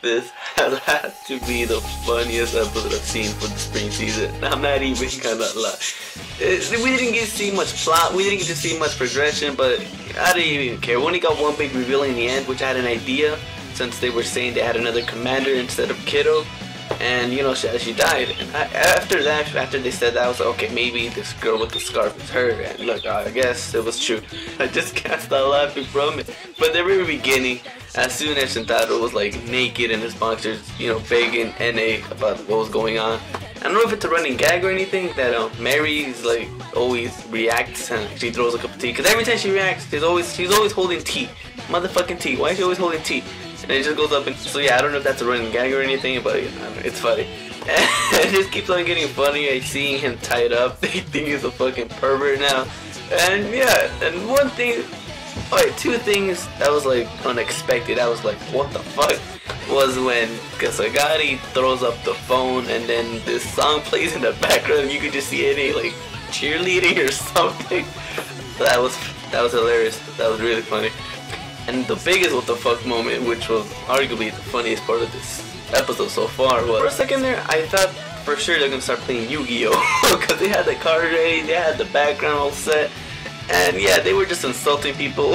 This has had to be the funniest episode I've seen for the spring season. I'm not even gonna lie. We didn't get to see much plot, we didn't get to see much progression, but I didn't even care. We only got one big reveal in the end, which I had an idea, since they were saying they had another commander instead of Kiddo. And you know, she died. And after they said that, I was like, okay, maybe this girl with the scarf is her. And look, I guess it was true. I just can't stop laughing from it. But the very beginning, as soon as Shintaro was like naked in his boxers, you know, begging NA about what was going on. I don't know if it's a running gag or anything that Mary's like always reacts and she throws a cup of tea. Cause every time she reacts, she's always holding tea, motherfucking tea. Why is she always holding tea? And it just goes up and so yeah, I don't know if that's a running gag or anything, but you know, it's funny. And it just keeps on getting funnier. Seeing him tied up, they think he's a fucking pervert now. And yeah, and one thing, alright, two things that was like unexpected. I was like, what the fuck? Was when Kasagari throws up the phone and then this song plays in the background and you could just see it like cheerleading or something. That was hilarious. That was really funny. And the biggest what the fuck moment, which was arguably the funniest part of this episode so far, was for a second there I thought for sure they're gonna start playing Yu-Gi-Oh! Because they had the card ready, they had the background all set, and yeah, they were just insulting people.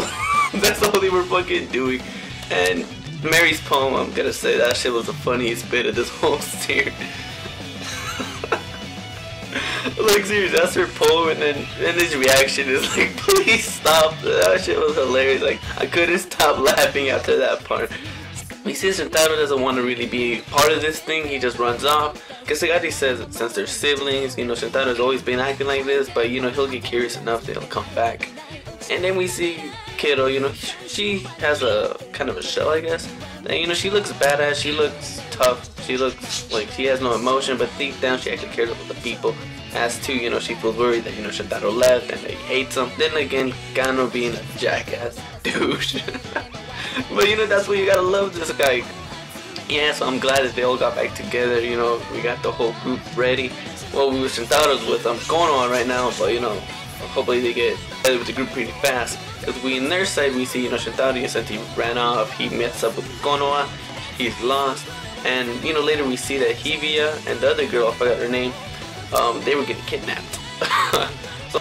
That's all they were fucking doing. And Mary's poem, I'm gonna say that shit was the funniest bit of this whole series. Like seriously, that's her poem, and then his reaction is like, please stop. That shit was hilarious. Like I couldn't stop laughing after that part. We see Shintaro doesn't want to really be part of this thing. He just runs off. Kasagari says since they're siblings, you know, Shintaro's always been acting like this, but you know, he'll get curious enough that he'll come back. And then we see Kiddo, you know, she has a kind of a shell, I guess. And, you know, she looks badass, she looks tough, she looks like she has no emotion, but deep down she actually cares about the people. As to, you know, she feels worried that, you know, Shintaro left and that he hates him. Then again, Gano being a jackass douche. But you know, that's what you gotta love this guy. Yeah, so I'm glad that they all got back together, you know, we got the whole group ready. Well, we were Shintaro's with them going on right now, but you know, hopefully they get together with the group pretty fast. Because we in their side, we see, you know, Shintaro said he ran off, he meets up with Konoha, he's lost. And, you know, later we see that Hibiya and the other girl, I forgot her name, they were getting kidnapped. So,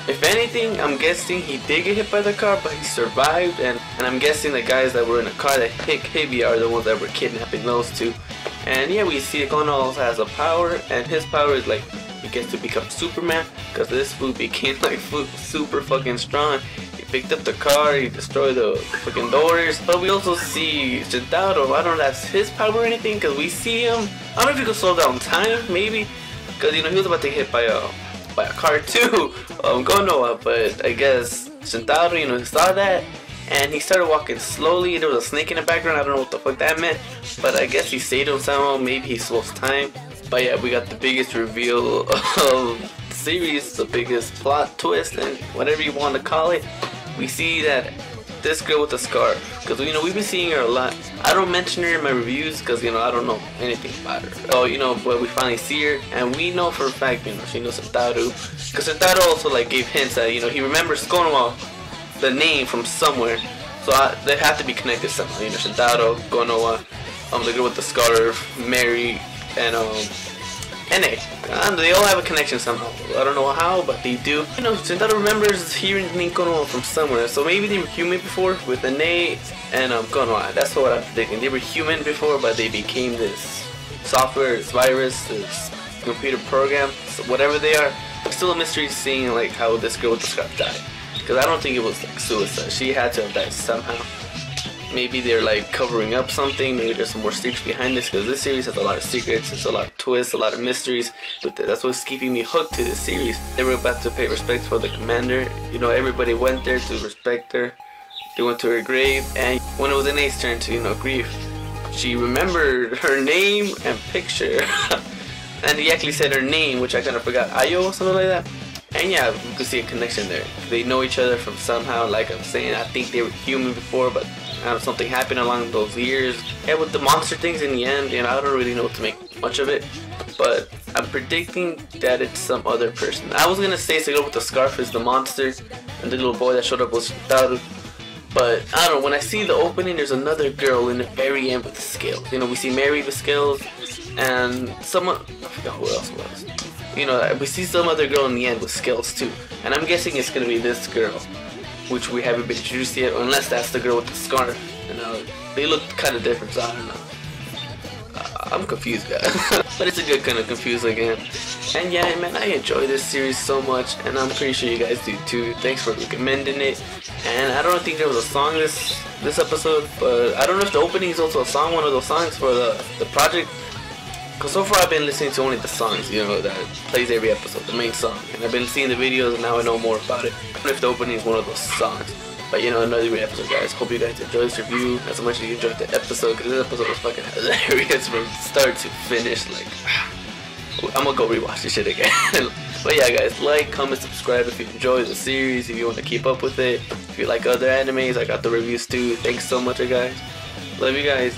if anything, I'm guessing he did get hit by the car, but he survived. And I'm guessing the guys that were in the car that hit Hibiya are the ones that were kidnapping those two. And yeah, we see Konoha also has a power, and his power is like, he gets to become Superman, because this fool became like super fucking strong. He picked up the car, he destroyed the fucking doors. But we also see Shintaro, I don't know if that's his power or anything, because we see him, I don't know if he could slow down time, maybe, because you know, he was about to get hit by a car too, Konoha, but I guess Shintaro, you know, he saw that, and he started walking slowly. There was a snake in the background, I don't know what the fuck that meant, but I guess he saved him somehow, maybe he slows time. But yeah, we got the biggest reveal of the series, the biggest plot twist, and whatever you want to call it. We see that this girl with the scarf, because you know, we've been seeing her a lot. I don't mention her in my reviews because, you know, I don't know anything about her. Oh, you know, but we finally see her, and we know for a fact, you know, she knows Shintaro, because Shintaro also like gave hints that, you know, he remembers Konoha, the name, from somewhere. So they have to be connected somehow. You know, Shintaro, Konoha, the girl with the scarf, Mary, and NA. They all have a connection somehow. I don't know how, but they do. You know, Shintaro remembers hearing Konoha from somewhere. So maybe they were human before with NA and Konoha. That's what I'm thinking. They were human before, but they became this software, this virus, this computer program. So whatever they are, it's still a mystery seeing like how this girl with the scarf died. Because I don't think it was like suicide. She had to have died somehow. Maybe they're like covering up something, maybe there's some more secrets behind this, because this series has a lot of secrets, it's a lot of twists, a lot of mysteries, but that's what's keeping me hooked to this series. They were about to pay respect for the commander, you know, everybody went there to respect her, they went to her grave, and when it was NA's turn to, you know, grieve, she remembered her name and picture, and he actually said her name, which I kind of forgot, Ayo or something like that. And yeah, we could see a connection there. They know each other from somehow, like I'm saying, I think they were human before, but I don't know, something happened along those years. Yeah, with the monster things in the end, you know, I don't really know what to make much of it, but I'm predicting that it's some other person. I was gonna say the girl with the scarf is the monster, and the little boy that showed up was Shintaro, But I don't know, when I see the opening, there's another girl in the very end with the scales. You know, we see Mary with scales, and someone, I forgot who else was. You know, we see some other girl in the end with scales too. And I'm guessing it's gonna be this girl, which we haven't been introduced yet, unless that's the girl with the scarf. You know, they look kind of different, so I don't know. I'm confused, guys. But it's a good kind of confused again. And yeah, man, I enjoy this series so much, and I'm pretty sure you guys do too. Thanks for recommending it. And I don't think there was a song this episode, but I don't know if the opening is also a song, one of those songs for the project. Cause so far I've been listening to only the songs, you know, that plays every episode, the main song. And I've been seeing the videos, and now I know more about it. I don't know if the opening is one of those songs. But you know, another great episode, guys. Hope you guys enjoyed this review as much as you enjoyed the episode, because this episode was fucking hilarious from start to finish. Like, I'm gonna go rewatch this shit again. But yeah, guys, like, comment, subscribe if you enjoy the series, if you want to keep up with it. If you like other animes, I got the reviews too. Thanks so much, guys. Love you guys.